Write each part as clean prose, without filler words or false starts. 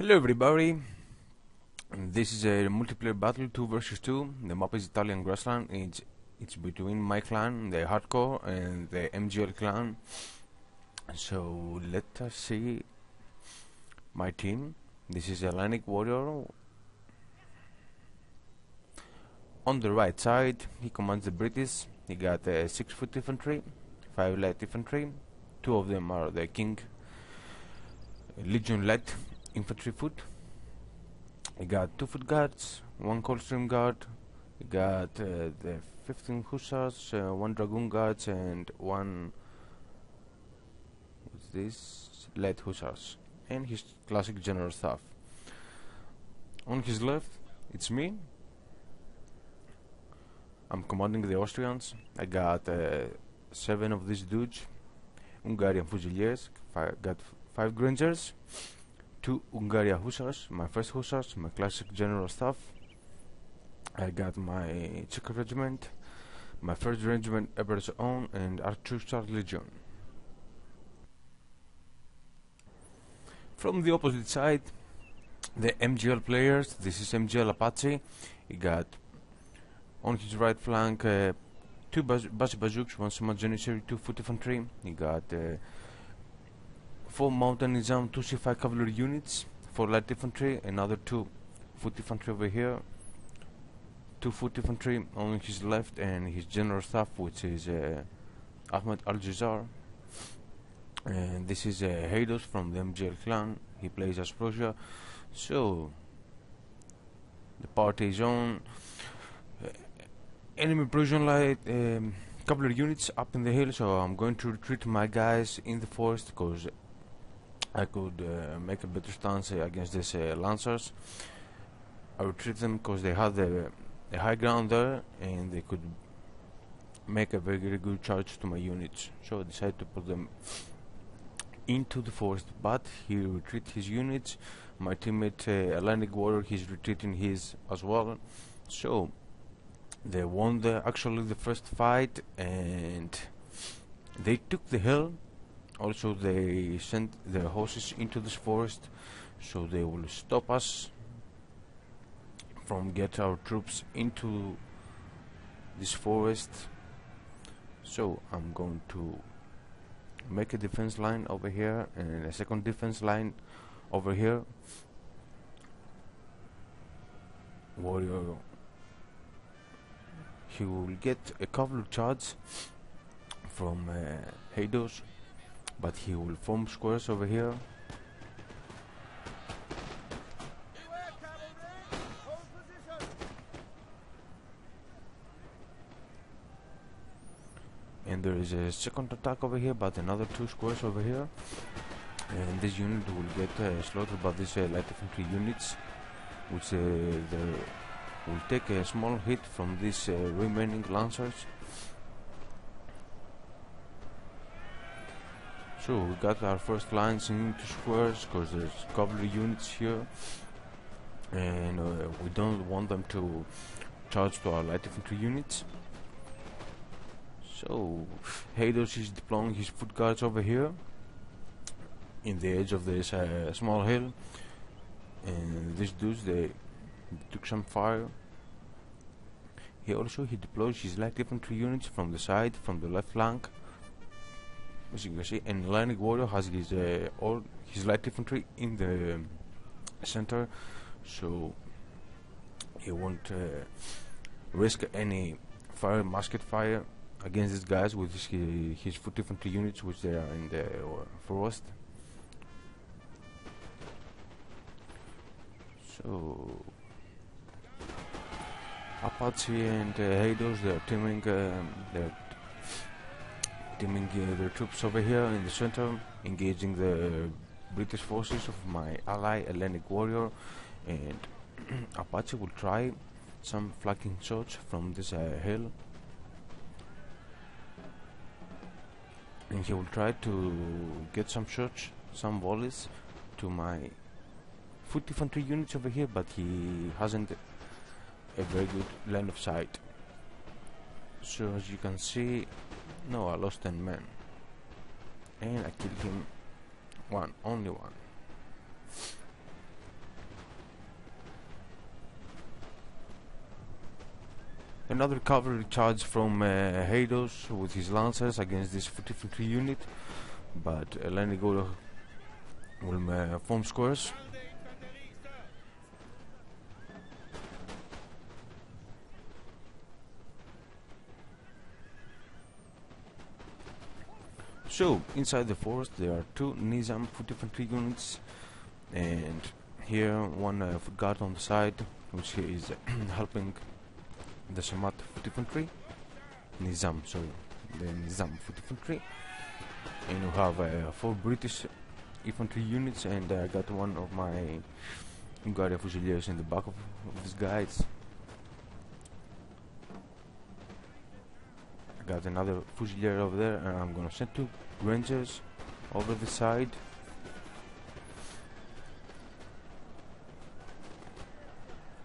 Hello everybody, this is a multiplayer battle 2 versus 2. The map is Italian grassland. It's between my clan, the hardcore, and the MGL clan. So let us see my team. This is Atlantic Warrior. On the right side, he commands the British. He got 6 foot infantry, 5 light infantry. 2 of them are the King Legion light infantry foot. I got 2 foot guards, 1 Coldstream guard. I got the 15 hussars, 1 dragoon guards, and 1 what's this light hussars, and his classic general staff. On his left, it's me. I'm commanding the Austrians. I got 7 of these dudes, Hungarian Fusiliers. Got 5 Grangers, 2 Hungarian Hussars, my first Hussars, my classic general staff. I got my Czech regiment, my first regiment Eber's own, and Archer Legion. From the opposite side, the MGL players. This is MGL Apache. He got on his right flank 2 bazooks, 1 Summit Janissary, 2 foot infantry. He got 4 mountain nizam, 2 C5 cavalry units, 4 light infantry, another 2 foot infantry over here, 2 foot infantry on his left, and his general staff, which is Ahmed Al-Jazar. And this is Haydos from the MGL clan. He plays as Prussia. So the party is on. Enemy Prussian light cavalry units up in the hill, so I'm going to retreat my guys in the forest because I could make a better stance against these lancers. I retreat them because they have the high ground there, and they could make a very good charge to my units. So I decided to put them into the forest, but he retreat his units. My teammate Atlantic Warrior, he's retreating his as well. So they won actually the first fight, and they took the hill. Also, they sent their horses into this forest, so they will stop us from get our troops into this forest. So I'm going to make a defense line over here and a second defense line over here. Warrior, he will get a cavalry charge from Haydos, but he will form squares over here. And there is a second attack over here, but another 2 squares over here. And this unit will get slaughtered by these light infantry units, which they will take a small hit from these remaining lancers. So we got our first lines into squares because there's cavalry units here, and we don't want them to charge to our light infantry units. So Haydos is deploying his foot guards over here in the edge of this small hill, and these dudes, they took some fire. He deploys his light infantry units from the side, from the left flank, as you can see, and Atlantic Warrior has all his light infantry in the center, so he won't risk any fire, musket fire against these guys with his foot infantry units, which they are in the forest. So Apache and Haydos, they're teaming their troops over here in the center, engaging the British forces of my ally Atlantic Warrior, and Apache will try some flanking shots from this hill, and he will try to get some shots, some volleys to my foot infantry units over here, but he hasn't a very good line of sight. So as you can see, no, I lost 10 men, and I killed him only one. Another cavalry charge from Hados with his lancers against this foot infantry unit, but Lenigoro will form squares. So inside the forest there are two Nizam foot infantry units, and here one foot guard on the side, which is helping the Shamat foot infantry, Nizam, sorry, the Nizam foot infantry, and we have 4 British infantry units, and I got one of my Hungaria Fusiliers in the back of these guys. I got another Fusilier over there, and I'm gonna send 2 Rangers over the side.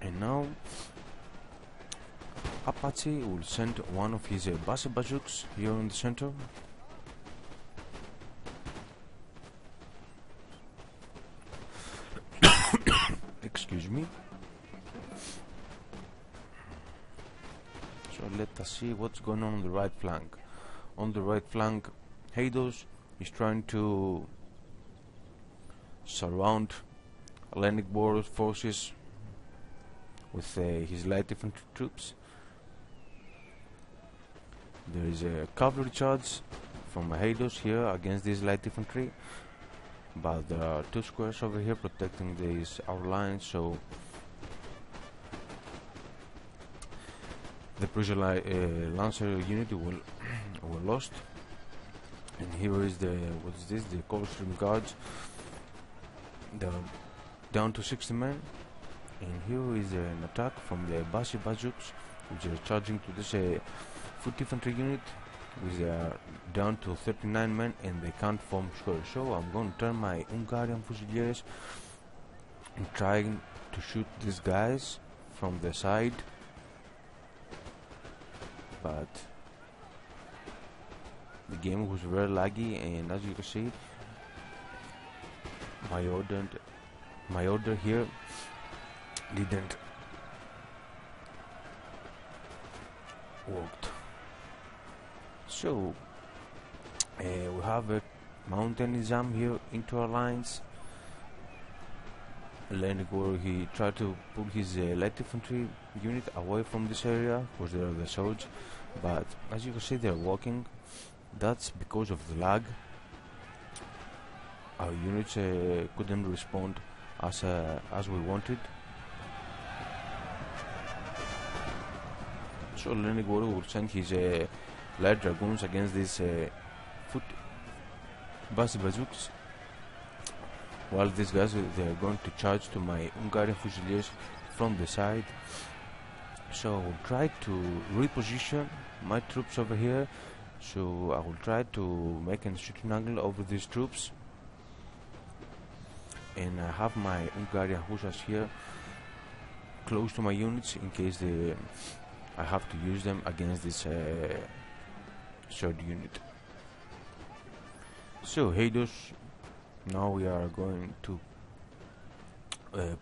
And now Apache will send one of his bazooks here in the center. Excuse me. So let us see what's going on the right flank. On the right flank, Hados is trying to surround Hellenic border forces with his light infantry troops. There is a cavalry charge from Hados here against this light infantry, but there are 2 squares over here protecting our lines, so the Prussian Lancer unit were lost. And here is the Coldstream Guards. They're down to 60 men. And here is an attack from the bazooks, which are charging to this foot infantry unit, which are down to 39 men, and they can't form squares. So I'm going to turn my Hungarian Fusiliers and trying to shoot these guys from the side, but the game was very laggy, and as you can see, my order here didn't work. So we have a mountain Nizam here into our lines. Lenigor, he tried to pull his light infantry unit away from this area because there are the swords, but as you can see they're walking. That's because of the lag. Our units couldn't respond as we wanted. So Lenigor will send his light dragoons against these foot bazooks, while these guys they are going to charge to my Hungarian Fusiliers from the side. So I will try to reposition my troops over here. So I will try to make a shooting angle over these troops, and I have my Hungarian Hussars here close to my units in case I have to use them against this third unit. So Hados, now we are going to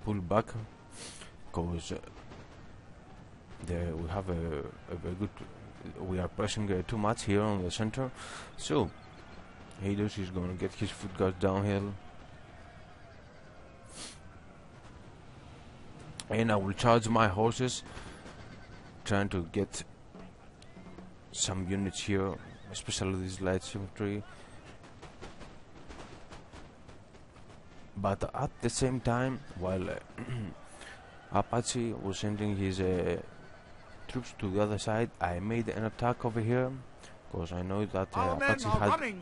pull back because we have a very good. We are pressing too much here on the center. So Hados is going to get his foot guards downhill, and I will charge my horses, trying to get some units here, especially this light infantry. But at the same time, while Apache was sending his troops to the other side, I made an attack over here because I know that Apache had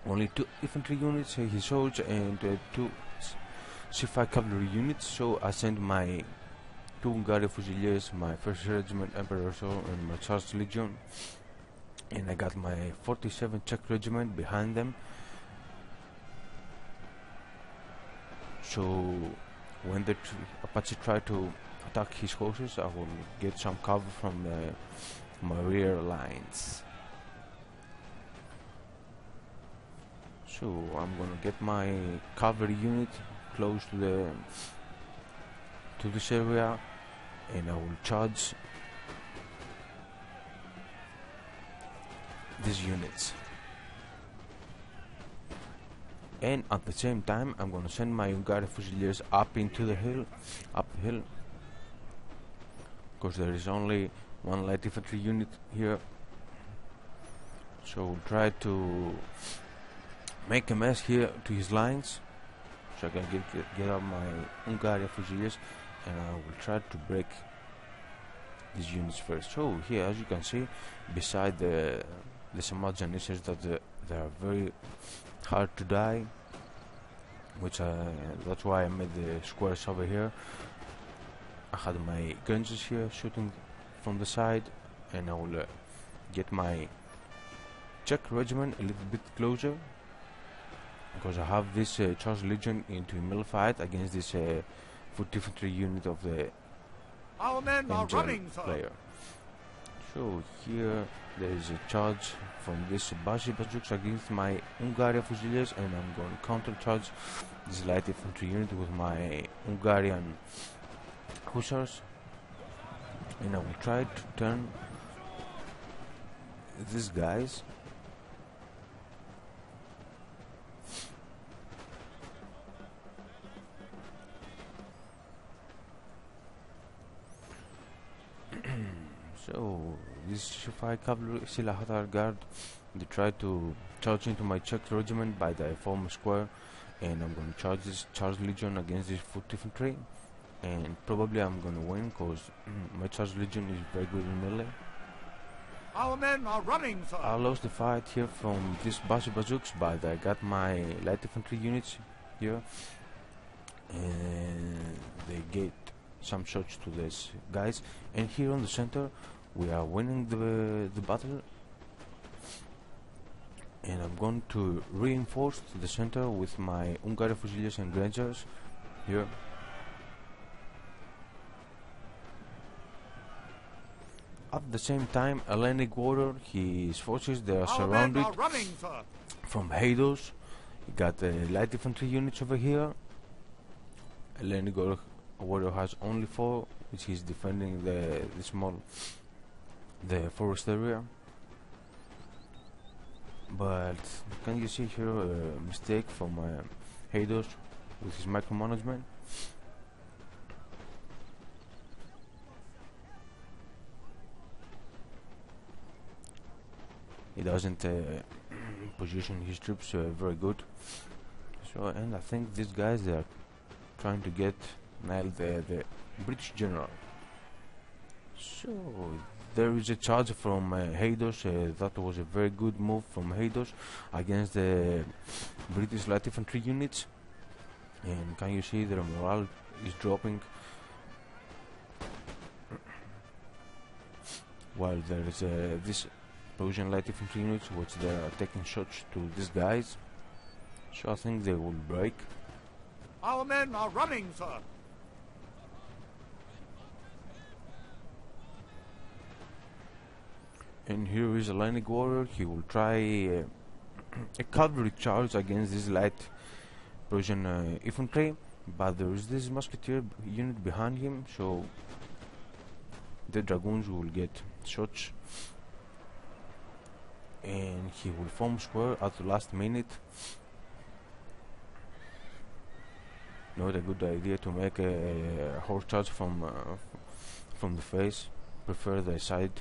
only 2 infantry units, his swords, and 2 C5 cavalry units. So I sent my 2 Hungarian Fusiliers, my 1st Regiment Emperor Sword, and my Charles Legion, and I got my 47 Czech Regiment behind them. So when the Apache tried to attack his horses, I will get some cover from my rear lines. So I'm gonna get my cavalry unit close to this area, and I will charge these units. And at the same time I'm gonna send my Hungarian Fusiliers up into the hill, because there is only one light infantry unit here. So we'll try to make a mess here to his lines, so I can get up my Hungarian Fusiliers, and I will try to break these units first. So here, as you can see, beside the Samad Janissaries, that they are very hard to die, which that's why I made the squares over here. I had my guns here shooting from the side, and I will get my Czech regiment a little bit closer, because I have this Charles Legion into a melee fight against this foot infantry unit of the Our men are MGL running, sir. player. So here there is a charge from this bazooks against my Hungarian Fusiliers, and I'm going to counter-charge this light infantry unit with my Hungarian Hussars, and I will try to turn these guys so this Shifai cavalry Silahatar guard, they try to charge into my Czech regiment by the former square, and I'm going to charge this Charles Legion against this foot infantry, and probably I'm going to win, because my Charles Legion is very good in melee. Our men are running, sir. I lost the fight here from these bazooks, but I got my light infantry units here, and they get some shots to these guys. And here on the center we are winning the battle, and I'm going to reinforce the center with my Hungarian Fusiliers and Rangers here. At the same time, Hellenic warrior, his forces, they are surrounded from Hados. He got light infantry units over here. Hellenic warrior has only 4, which he's defending the forest area. But can you see here a mistake from Hados with his micromanagement? He doesn't position his troops very good. So, and I think these guys, they are trying to nail the British general. So there is a charge from Hados. That was a very good move from Hados against the British light infantry units. And can you see their morale is dropping, while there is this Persian light infantry units which they are taking shots to these guys. So I think they will break. Our men are running, sir. And here is a Hellenic warrior. He will try a cavalry charge against this light Persian infantry, but there is this musketeer unit behind him, so the dragoons will get shots, and he will form square at the last minute. Not a good idea to make a horse charge from the face. Prefer the side.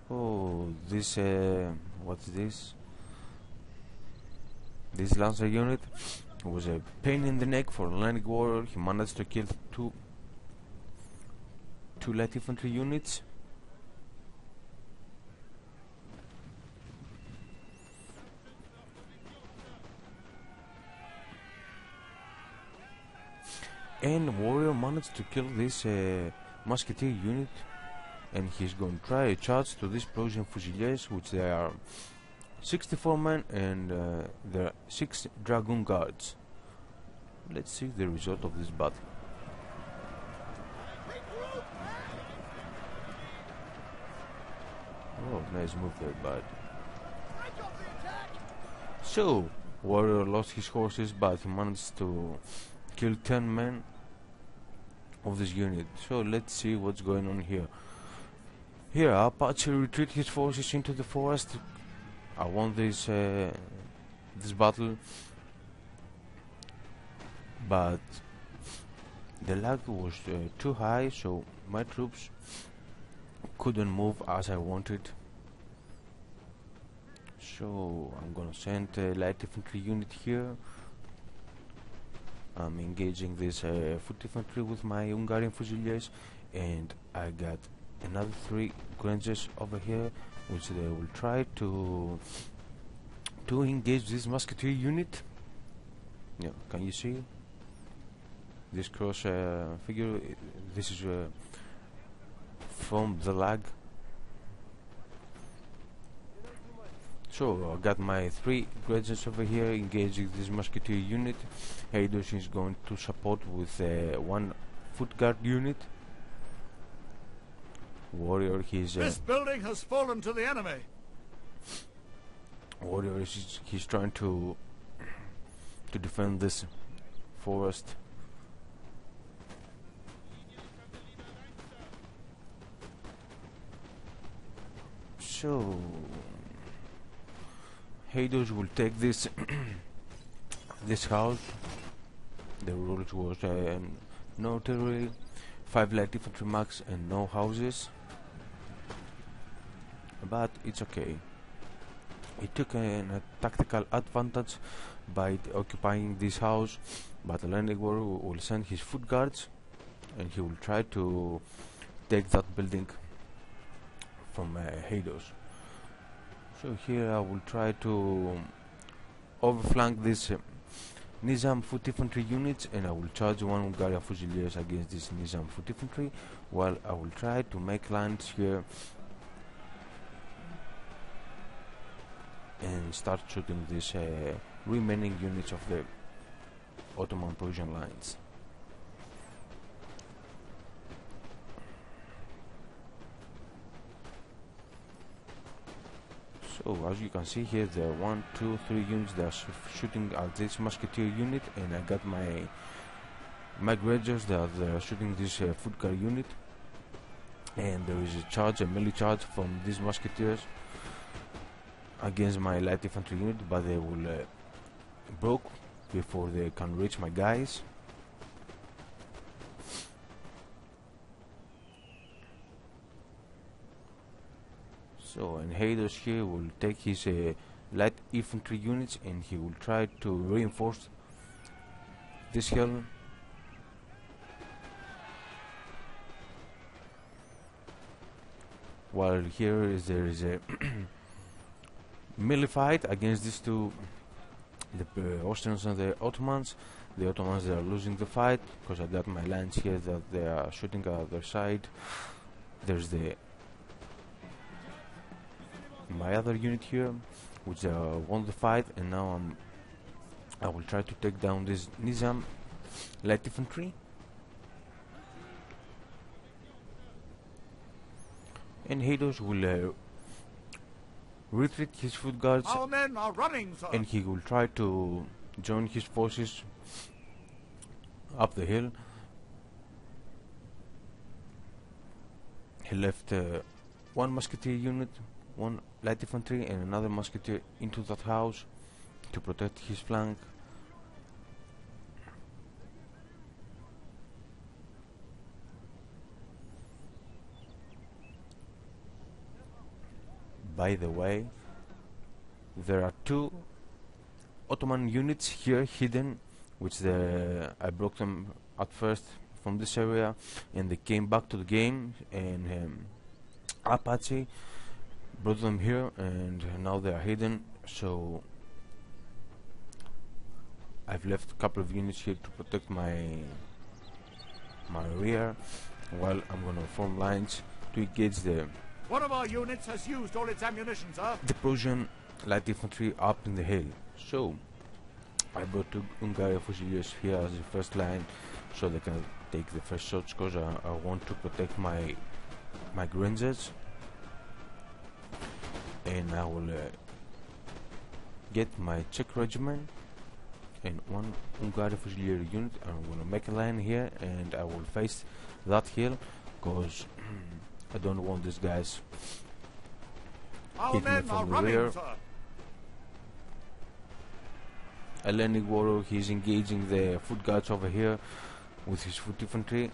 So this what's this? This Lancer unit was a pain in the neck for Hellenic warrior. He managed to kill two light infantry units. And warrior managed to kill this musketeer unit, and he's going to try a charge to these Persian Fusiliers, which they are 64 men, and there are 6 dragoon guards. Let's see the result of this battle. Oh, nice move there, bud. So, warrior lost his horses, but he managed to kill 10 men of this unit. So let's see what's going on here. Here, Apache retreat his forces into the forest. I won this battle, but the lag was too high, so my troops couldn't move as I wanted. So I'm gonna send a light infantry unit here. I'm engaging this foot infantry with my Hungarian Fusiliers, and I got another 3 Grangers over here, which they will try to engage this musketeer unit. Yeah, can you see this cross figure? This is from the lag. So I got my 3 Grangers over here engaging this musketeer unit. Hades is going to support with 1 foot guard unit. Warrior, This building has fallen to the enemy. Warrior he's trying to defend this forest. So Hades will take this this house. The rules was no artillery, 5 light infantry max, and no houses. But it's okay. He took a tactical advantage by occupying this house, but Lenigor will send his foot guards, and he will try to take that building from Hades. So here I will try to overflank this Nizam foot infantry units, and I will charge 1 Hungarian Fusiliers against this Nizam foot infantry, while I will try to make lines here and start shooting these remaining units of the Ottoman Persian lines. So as you can see here, there are 1, 2, 3 units that are shooting at this musketeer unit, and I got my Grangers that are shooting this foot guard unit, and there is a melee charge from these musketeers against my light infantry unit, but they will broke before they can reach my guys. So, and Hades here will take his light infantry units, and he will try to reinforce this hill. While here there is a melee fight against these two, the Austrians and the Ottomans. The Ottomans, they are losing the fight because I got my lines here that they are shooting at their side. There's my other unit here, which won the fight, and now I will try to take down this Nizam light infantry. And Hades will retreat his foot guards. Our men are running, sir. And he will try to join his forces up the hill. He left 1 musketeer unit, 1 light infantry, and another musketeer into that house to protect his flank. By the way, there are 2 Ottoman units here hidden, which I broke them at first from this area, and they came back to the game, and Apache brought them here, and now they are hidden. So I've left a couple of units here to protect my rear, while I'm gonna form lines to engage One of our units has used all its ammunition, sir. the Persian light infantry up in the hill. So I brought 2 Hungarian Fusiliers here as the first line, so they can take the first shots, because I want to protect my Grangers, and I will get my Czech regiment and one Hungarian Fusilier unit. I'm gonna make a line here, and I will face that hill, cause I don't want these guys Our hit me men are from the running, rear. sir. Hellenic warrior, he's engaging the foot guards over here with his foot infantry.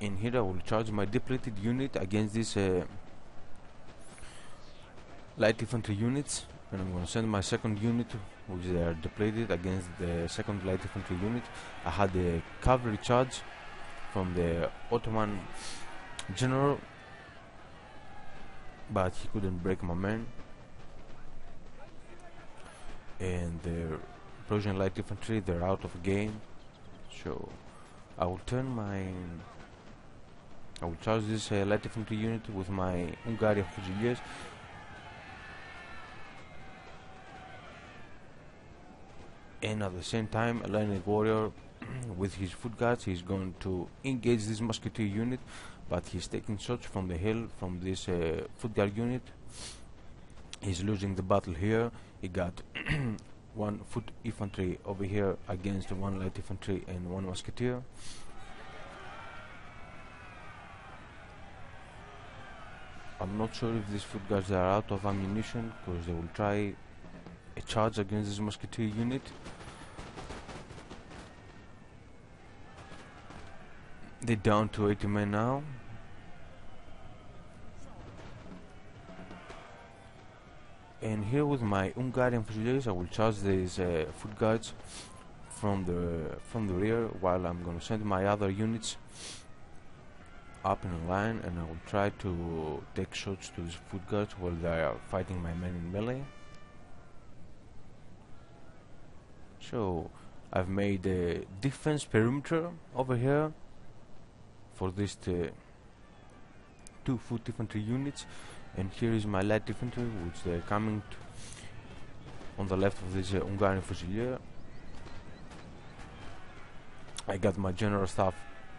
In here I will charge my depleted unit against this light infantry units, and I'm going to send my second unit, which they are depleted, against the second light infantry unit. I had a cavalry charge from the Ottoman general, but he couldn't break my men, and the Prussian light infantry, they're out of game. So I will charge this light infantry unit with my Hungarian Fusiliers, and at the same time a Hellenic warrior with his foot guards, he's going to engage this musketeer unit, but he's taking shots from the hill from this foot guard unit. He's losing the battle here. He got one foot infantry over here against one light infantry and one musketeer. I'm not sure if these foot guards are out of ammunition, because they will try a charge against this musketeer unit. They're down to 80 men now. And here with my Hungarian Fusiliers, I will charge these foot guards from the rear, while I'm gonna send my other units up in a line, and I will try to take shots to these foot guards while they are fighting my men in melee. So I've made a defense perimeter over here for these two foot infantry units, and here is my light infantry, which they're coming on the left of this Hungarian Fusilier. I got my general staff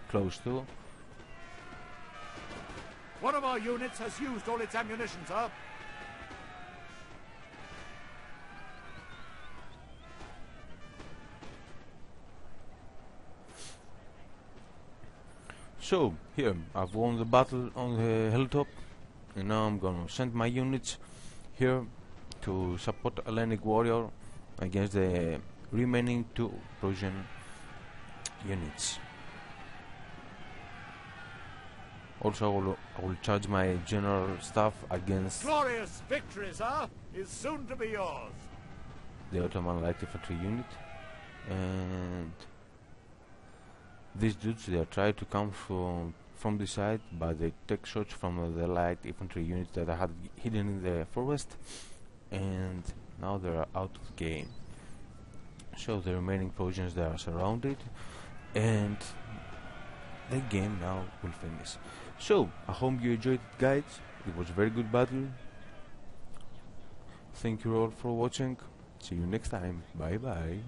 close too. One of our units has used all its ammunition, sir. So here I've won the battle on the hilltop, and now I'm gonna send my units here to support Hellenic warrior against the remaining two Prussian units. Also I will charge my general staff against Glorious victory, sir, is soon to be yours. the Ottoman light infantry unit, and these dudes, they are trying to come from the side, but they take shots from the light infantry units that I had hidden in the forest, and now they are out of game. So the remaining Prussians, they are surrounded, and the game now will finish. So I hope you enjoyed it, guys. It was a very good battle. Thank you all for watching. See you next time. Bye bye.